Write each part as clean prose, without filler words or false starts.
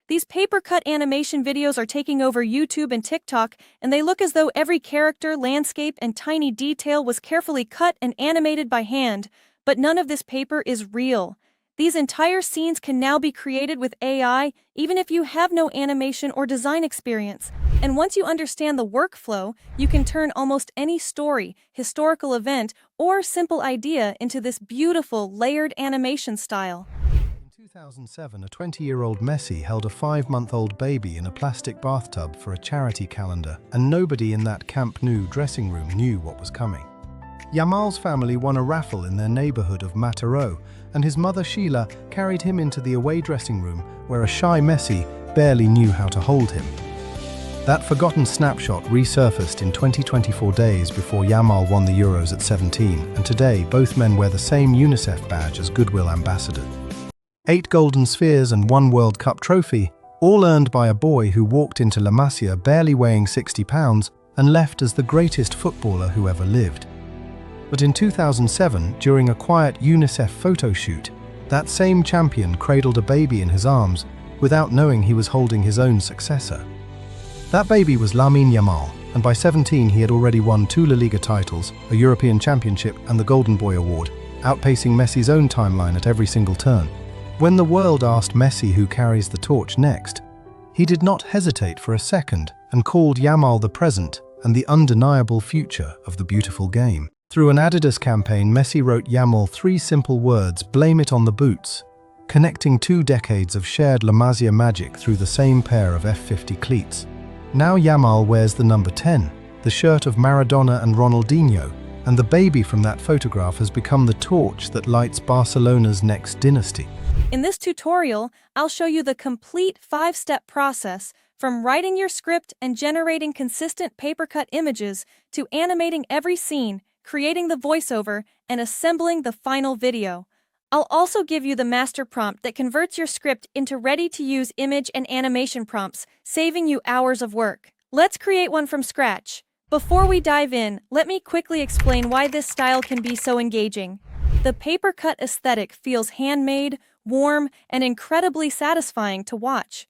These paper-cut animation videos are taking over YouTube and TikTok, and they look as though every character, landscape, and tiny detail was carefully cut and animated by hand, but none of this paper is real. These entire scenes can now be created with AI, even if you have no animation or design experience. And once you understand the workflow, you can turn almost any story, historical event, or simple idea into this beautiful, layered animation style. In 2007, a 20-year-old Messi held a 5-month-old baby in a plastic bathtub for a charity calendar, and nobody in that Camp Nou dressing room knew what was coming. Yamal's family won a raffle in their neighborhood of Mataró, and his mother Sheila carried him into the away dressing room where a shy Messi barely knew how to hold him. That forgotten snapshot resurfaced in 24 days before Yamal won the Euros at 17, and today both men wear the same UNICEF badge as Goodwill Ambassador. 8 golden spheres and 1 World Cup trophy, all earned by a boy who walked into La Masia barely weighing 60 pounds and left as the greatest footballer who ever lived. But in 2007, during a quiet UNICEF photo shoot, that same champion cradled a baby in his arms without knowing he was holding his own successor. That baby was Lamine Yamal, and by 17 he had already won 2 La Liga titles, a European Championship and the Golden Boy Award, outpacing Messi's own timeline at every single turn. When the world asked Messi who carries the torch next, he did not hesitate for a second and called Yamal the present and the undeniable future of the beautiful game. Through an Adidas campaign, Messi wrote Yamal 3 simple words: blame it on the boots, connecting 2 decades of shared La Masia magic through the same pair of F50 cleats. Now Yamal wears the number 10, the shirt of Maradona and Ronaldinho, and the baby from that photograph has become the torch that lights Barcelona's next dynasty. In this tutorial, I'll show you the complete 5-step process from writing your script and generating consistent paper-cut images to animating every scene, creating the voiceover, and assembling the final video. I'll also give you the master prompt that converts your script into ready-to-use image and animation prompts, saving you hours of work. Let's create one from scratch. Before we dive in, let me quickly explain why this style can be so engaging. The paper-cut aesthetic feels handmade, warm, and incredibly satisfying to watch.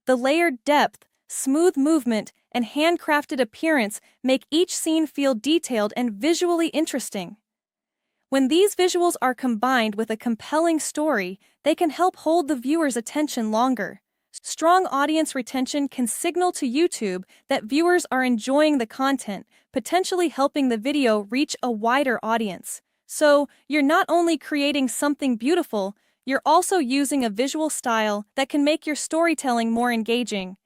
The layered depth, smooth movement, and handcrafted appearance make each scene feel detailed and visually interesting. When these visuals are combined with a compelling story, they can help hold the viewer's attention longer. Strong audience retention can signal to YouTube that viewers are enjoying the content, potentially helping the video reach a wider audience. So, you're not only creating something beautiful, you're also using a visual style that can make your storytelling more engaging.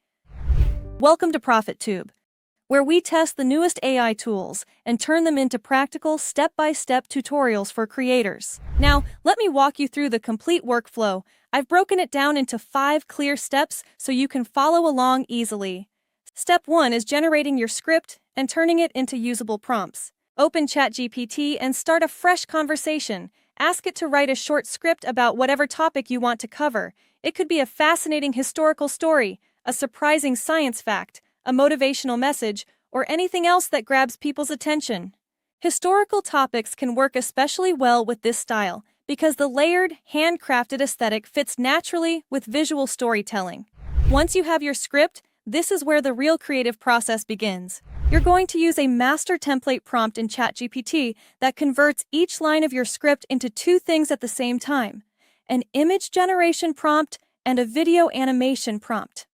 Welcome to ProfitTube, where we test the newest AI tools and turn them into practical step-by-step tutorials for creators. Now, let me walk you through the complete workflow. I've broken it down into 5 clear steps so you can follow along easily. Step 1 is generating your script and turning it into usable prompts. Open ChatGPT and start a fresh conversation. Ask it to write a short script about whatever topic you want to cover. It could be a fascinating historical story, a surprising science fact, a motivational message, or anything else that grabs people's attention. Historical topics can work especially well with this style because the layered, handcrafted aesthetic fits naturally with visual storytelling. Once you have your script, this is where the real creative process begins. You're going to use a master template prompt in ChatGPT that converts each line of your script into 2 things at the same time: an image generation prompt and a video animation prompt.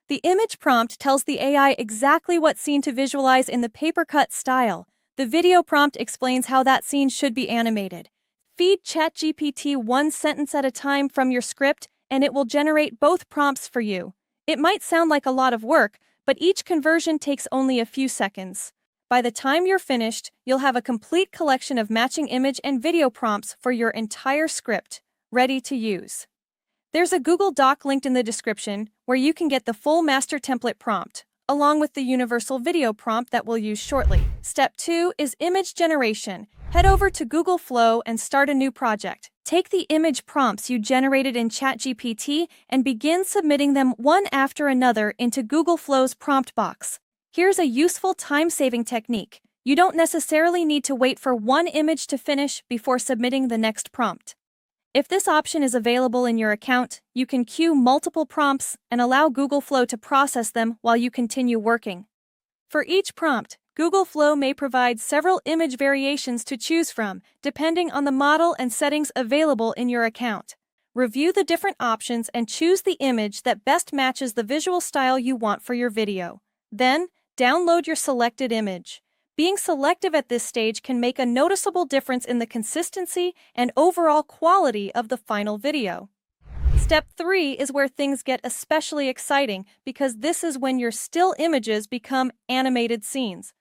The image prompt tells the AI exactly what scene to visualize in the paper-cut style. The video prompt explains how that scene should be animated. Feed ChatGPT 1 sentence at a time from your script, and it will generate both prompts for you. It might sound like a lot of work, but each conversion takes only a few seconds. By the time you're finished, you'll have a complete collection of matching image and video prompts for your entire script, ready to use. There's a Google Doc linked in the description where you can get the full master template prompt, along with the universal video prompt that we'll use shortly. Step 2 is image generation. Head over to Google Flow and start a new project. Take the image prompts you generated in ChatGPT and begin submitting them one after another into Google Flow's prompt box. Here's a useful time-saving technique. You don't necessarily need to wait for one image to finish before submitting the next prompt. If this option is available in your account, you can queue multiple prompts and allow Google Flow to process them while you continue working. For each prompt, Google Flow may provide several image variations to choose from, depending on the model and settings available in your account. Review the different options and choose the image that best matches the visual style you want for your video. Then, download your selected image. Being selective at this stage can make a noticeable difference in the consistency and overall quality of the final video. Step 3 is where things get especially exciting because this is when your still images become animated scenes.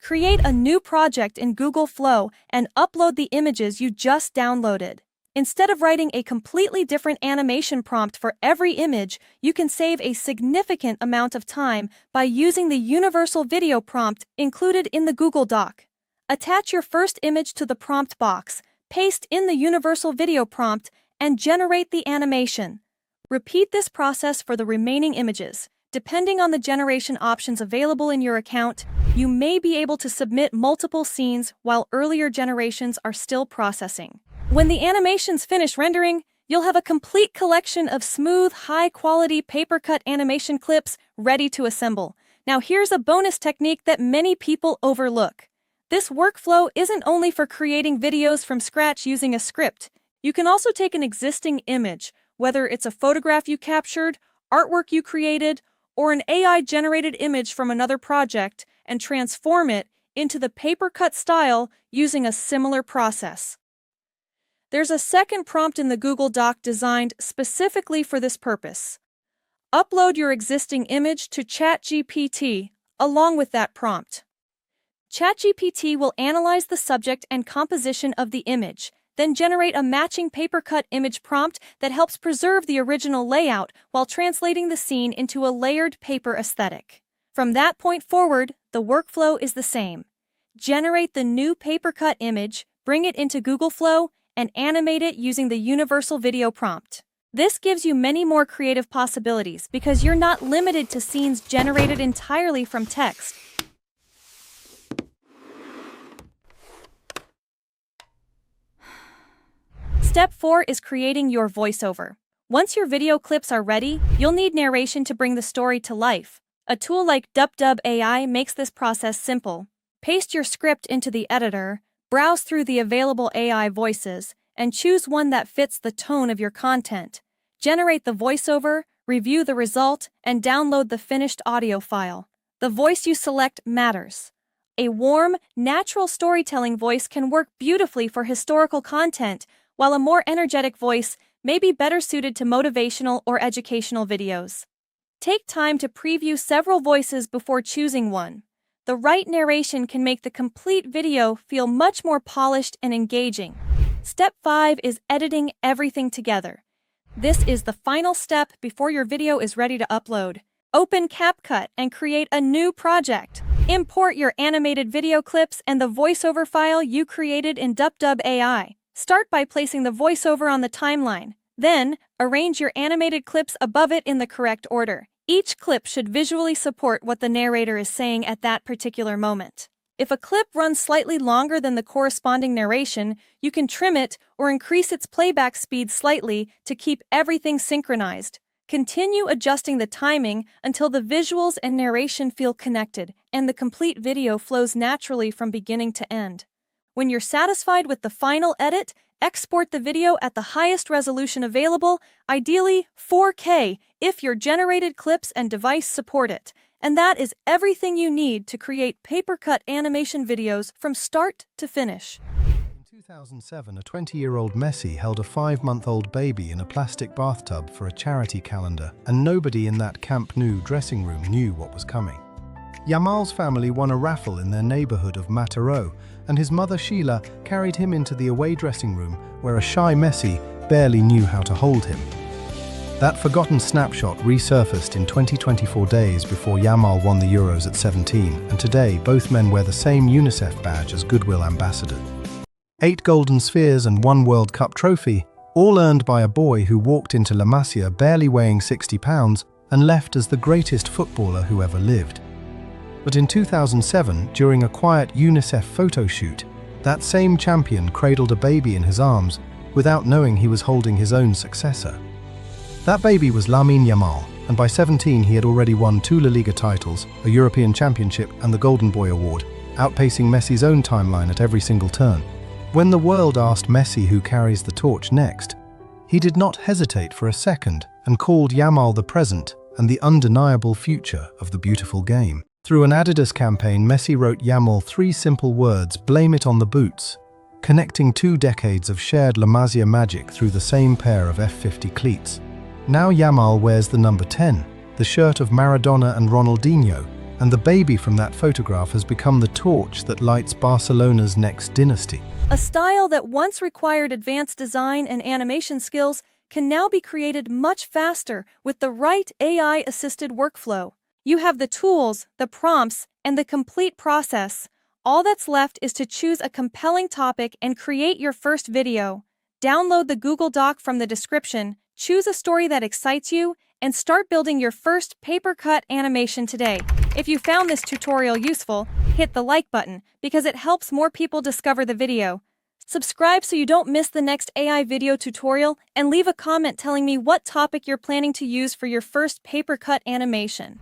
Create a new project in Google Flow and upload the images you just downloaded. Instead of writing a completely different animation prompt for every image, you can save a significant amount of time by using the universal video prompt included in the Google Doc. Attach your first image to the prompt box, paste in the universal video prompt, and generate the animation. Repeat this process for the remaining images. Depending on the generation options available in your account, you may be able to submit multiple scenes while earlier generations are still processing. When the animations finish rendering, you'll have a complete collection of smooth, high-quality paper-cut animation clips ready to assemble. Now here's a bonus technique that many people overlook. This workflow isn't only for creating videos from scratch using a script. You can also take an existing image, whether it's a photograph you captured, artwork you created, or an AI-generated image from another project, and transform it into the paper-cut style using a similar process. There's a second prompt in the Google Doc designed specifically for this purpose. Upload your existing image to ChatGPT along with that prompt. ChatGPT will analyze the subject and composition of the image, then generate a matching paper-cut image prompt that helps preserve the original layout while translating the scene into a layered paper aesthetic. From that point forward, the workflow is the same. Generate the new paper-cut image, bring it into Google Flow, and animate it using the universal video prompt. This gives you many more creative possibilities because you're not limited to scenes generated entirely from text. Step 4 is creating your voiceover. Once your video clips are ready, you'll need narration to bring the story to life. A tool like DubDub AI makes this process simple. Paste your script into the editor, browse through the available AI voices, and choose one that fits the tone of your content. Generate the voiceover, review the result, and download the finished audio file. The voice you select matters. A warm, natural storytelling voice can work beautifully for historical content, while a more energetic voice may be better suited to motivational or educational videos. Take time to preview several voices before choosing one. The right narration can make the complete video feel much more polished and engaging. Step 5 is editing everything together. This is the final step before your video is ready to upload. Open CapCut and create a new project. Import your animated video clips and the voiceover file you created in DubDub AI. Start by placing the voiceover on the timeline. Then, arrange your animated clips above it in the correct order. Each clip should visually support what the narrator is saying at that particular moment. If a clip runs slightly longer than the corresponding narration, you can trim it or increase its playback speed slightly to keep everything synchronized. Continue adjusting the timing until the visuals and narration feel connected and the complete video flows naturally from beginning to end. When you're satisfied with the final edit, export the video at the highest resolution available, ideally 4K, if your generated clips and device support it. And that is everything you need to create paper-cut animation videos from start to finish. In 2007, a 20-year-old Messi held a 5-month-old baby in a plastic bathtub for a charity calendar, and nobody in that Camp Nou dressing room knew what was coming. Yamal's family won a raffle in their neighborhood of Mataró, and his mother Sheila carried him into the away dressing room where a shy Messi barely knew how to hold him. That forgotten snapshot resurfaced in 24 days before Yamal won the Euros at 17, and today both men wear the same UNICEF badge as Goodwill Ambassador. 8 golden spheres and 1 World Cup trophy, all earned by a boy who walked into La Masia barely weighing 60 pounds and left as the greatest footballer who ever lived. But in 2007, during a quiet UNICEF photo shoot, that same champion cradled a baby in his arms without knowing he was holding his own successor. That baby was Lamine Yamal, and by 17 he had already won 2 La Liga titles, a European Championship and the Golden Boy Award, outpacing Messi's own timeline at every single turn. When the world asked Messi who carries the torch next, he did not hesitate for a second and called Yamal the present and the undeniable future of the beautiful game. Through an Adidas campaign, Messi wrote Yamal 3 simple words: blame it on the boots, connecting 2 decades of shared La Masia magic through the same pair of F50 cleats. Now Yamal wears the number 10, the shirt of Maradona and Ronaldinho, and the baby from that photograph has become the torch that lights Barcelona's next dynasty. A style that once required advanced design and animation skills can now be created much faster with the right AI-assisted workflow. You have the tools, the prompts, and the complete process. All that's left is to choose a compelling topic and create your first video. Download the Google Doc from the description, choose a story that excites you, and start building your first paper-cut animation today. If you found this tutorial useful, hit the like button because it helps more people discover the video. Subscribe so you don't miss the next AI video tutorial, and leave a comment telling me what topic you're planning to use for your first paper-cut animation.